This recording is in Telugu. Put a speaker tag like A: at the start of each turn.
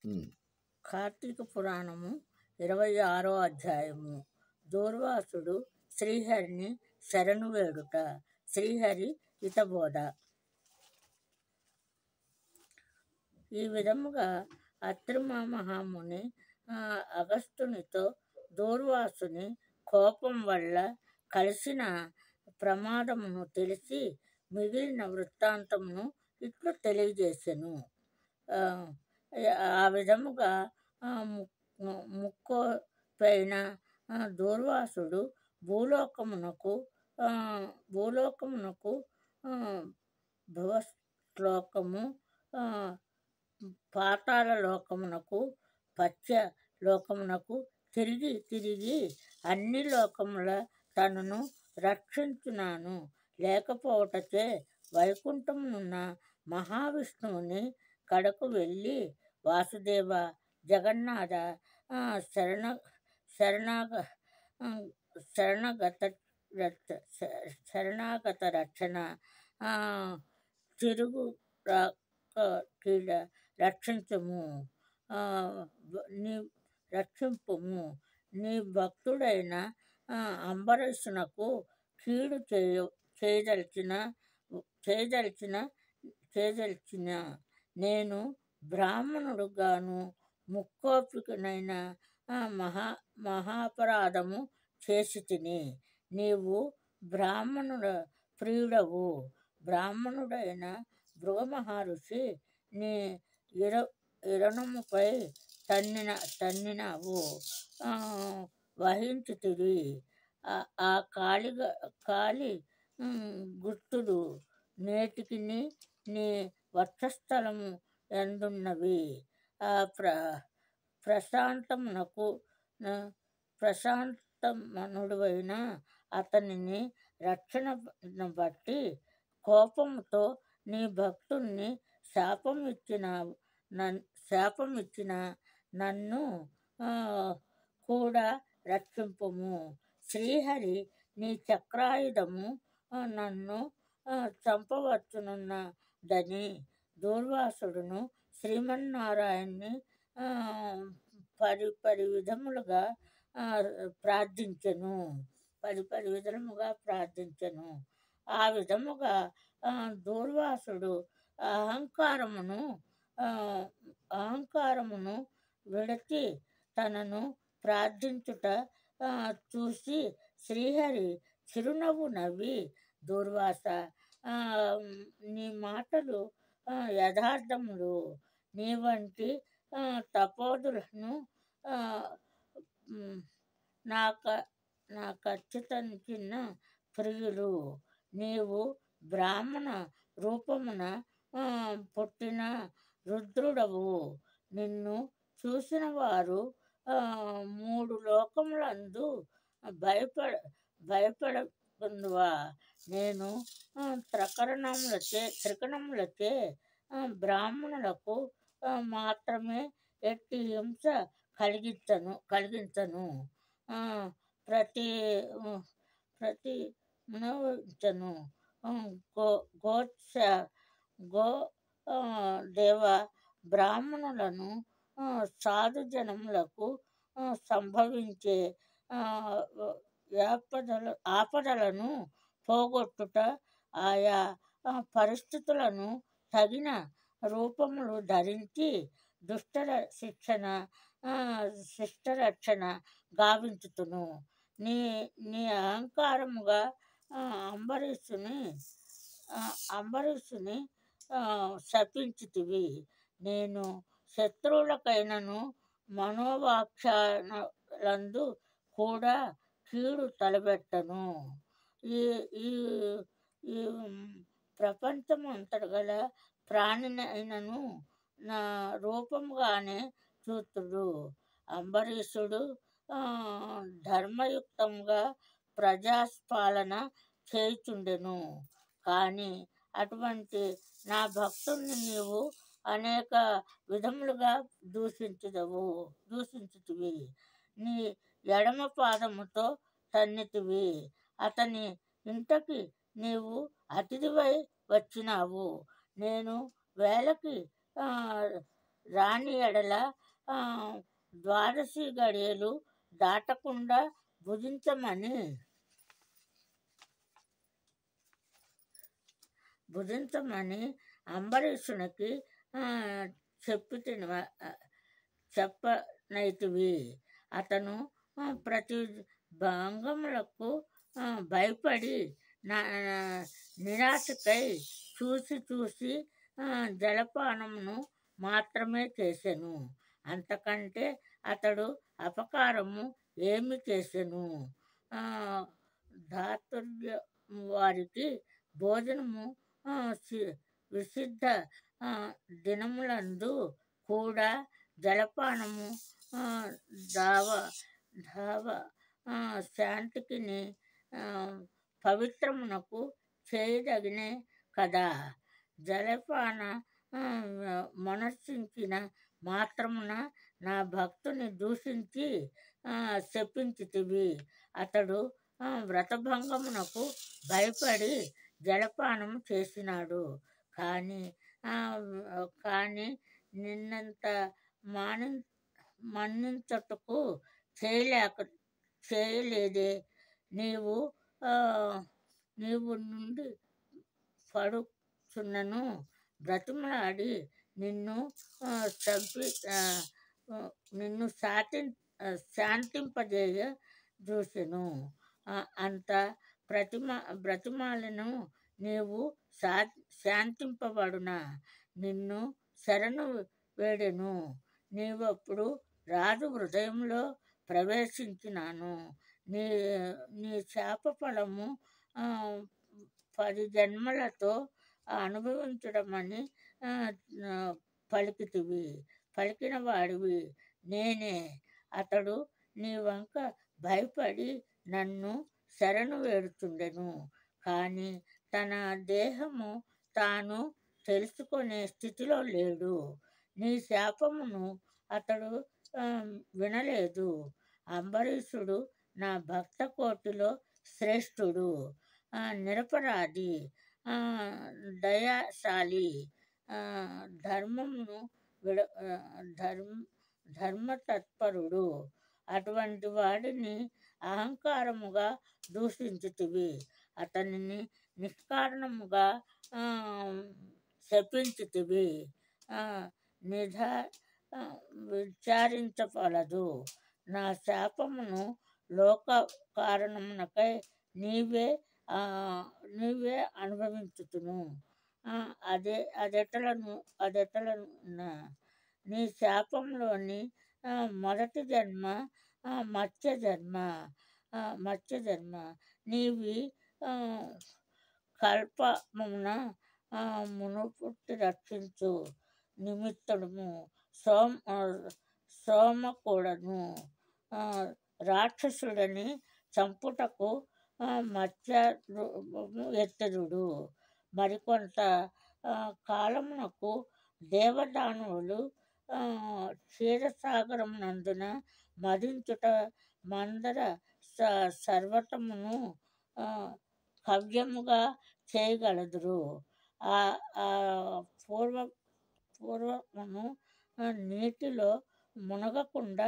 A: ఉమ్.
B: కార్తీక పురాణము 26వ అధ్యాయము. దూర్వాసుడు శ్రీహరిని శరణు వేడుట. శ్రీహరి హితబోధ. ఈ విధముగా అత్రిమహాముని అగస్త్యునితో దూర్వాసుని కోపం వల్ల కలిసిన ప్రమాదమును తెలిసి మిగిలిన వృత్తాంతమును ఇట్లు తెలియజేసెను. ఆ విధముగా ముక్కోపైన దూర్వాసుడు భూలోకమునకు భవశ్లోకము, పాతాళ లోకమునకు, పత్య లోకమునకు తిరిగి తిరిగి అన్ని లోకముల తనను రక్షించున్నాను లేకపోవటచే వైకుంఠమునున్న మహావిష్ణువుని కడకు వెళ్ళి వాసుదేవ, జగన్నాథ, శరణాగత రక్షణ, తిరుగు రక్షించుము, రక్షింపుము. నీ భక్తుడైన అంబరీషునకు కీడు చేయదలిచిన నేను బ్రాహ్మణుడుగాను ముక్కోపికనైన మహాపరాధము చేసి తిని. నీవు బ్రాహ్మణుడ ప్రియుడవు. బ్రాహ్మణుడైన భృగు మహర్షి నీ ఇరణముపై తన్నినవు వహించితివి. ఆ కాలి గుర్తులు నేటికి నీ వక్షస్థలము ఎందున్నవి. ప్రశాంతమనుడైన అతనిని రక్షణ బట్టి కోపముతో నీ భక్తుణ్ణి శాపమిచ్చిన నన్ను కూడా రక్షింపుము. శ్రీహరి నీ చక్రాయుధము నన్ను చంపవచ్చునన్నదని దూర్వాసుడును శ్రీమన్నారాయణ్ణి పరి విధములుగా ప్రార్థించెను. ఆ విధముగా దూర్వాసుడు అహంకారమును విడచి తనను ప్రార్థించుట చూసి శ్రీహరి చిరునవ్వు నవ్వి, దూర్వాస, నీ మాటలు యథార్థములు. నీ వంటి తపోధులను నాకత్యంత ప్రియులు. నీవు బ్రాహ్మణ రూపమున పుట్టిన రుద్రుడవు. నిన్ను చూసిన వారు 3 లోకములందు భయపడకుందువా. నేను త్రికరణములచే బ్రాహ్మణులకు మాత్రమే ఎట్టి హింస కలిగించను. ప్రతిమనవించను. గో దేవ, బ్రాహ్మణులను సాధుజనములకు సంభవించే ఆపదలను పోగొట్టుట, ఆయా పరిస్థితులను తగిన రూపములు ధరించి శిష్టరక్షణ గావించుతును. నీ అహంకారముగా అంబరీషుని శపించితివి. నేను శత్రువులకైనను మనోవాక్యాలందు కూడా కీడు తలపెట్టను. ఈ ప్రపంచమంతట గల ప్రాణినైనను నా రూపముగానే చూతుడు. అంబరీషుడు ధర్మయుక్తముగా ప్రజాపాలన చేయుచుండెను. కాని అటువంటి నా భక్తుణ్ణి నీవు అనేక విధములుగా దూషించితివి. నీ ఎడమ పాదముతో తన్నితివి. అతని ఇంటికి నీవు అతిథివై వచ్చినావు. నేను వేళకి రాని ఎడల ఆ, ద్వాదశి గడియలు దాటకుండా భుజించమని భుజించమని అంబరీషునికి ఆ, చెప్పి చెప్పనైతివి. అతను ప్రతి భంగములకు భయపడి నిరాశకై చూసి చూసి జలపానమును మాత్రమే చేసెను. అంతకంటే అతడు అపకారము ఏమి చేసెను? ధాతుర్య వారికి భోజనము విసిద్ధ దినములందు కూడా జలపానము దావ ధావ శాంతికిని పవిత్రమునకు చేయదగినే కదా. జలపాన మనస్సించిన మాత్రమున నా భక్తుని దూషించి శపించితివి. అతడు వ్రతభంగమునకు భయపడి జలపానము చేసినాడు, కానీ నిన్నంత మన్నించుటకు చేయలేదే. నీవు నుండి పడుచున్నను బ్రతిమలాడి నిన్ను శాంతింపజేయ చూసెను. అంత బ్రతిమాలను నీవు శాంతింపబడునా? నిన్ను శరణు వేడెను. నీవప్పుడు రాజు హృదయంలో ప్రవేశించినాను. నీ శాప ఫలము 10 జన్మలతో అనుభవించడమని పలికిన వాడివి నేనే. అతడు నీ వంక భయపడి నన్ను శరణు వేడుచుండెను, కానీ తన దేహము తాను తెలుసుకునే స్థితిలో లేడు. నీ శాపమును అతడు వినలేదు. అంబరీషుడు నా భక్త కోటిలో శ్రేష్ఠుడు, నిరపరాధి, దయాశాలి, ధర్మతత్పరుడు. అటువంటి వాడిని అహంకారముగా దూషించితివి. అతనిని నిష్కారణముగా శపించితివి. విచారించవలదు. నా శాపమును లోక కారణమునకై నీవే అనుభవించుతును. అదెట్లనున్న నీ శాపంలోని మొదటి జన్మ మత్స్య జన్మ. నీవి కల్పమున మునుపుట్టి రక్షించు నిమిత్తము సోమకుడను రాక్షసుడని చంపుటకు మత్స్య ఎత్తెదుడు. మరికొంత కాలమునకు దేవదానవులు క్షీరసాగరమునందున మదించుట మందర సర్వతమును కవ్యముగా చేయగలదురు. పూర్వమును నీటిలో మునగకుండా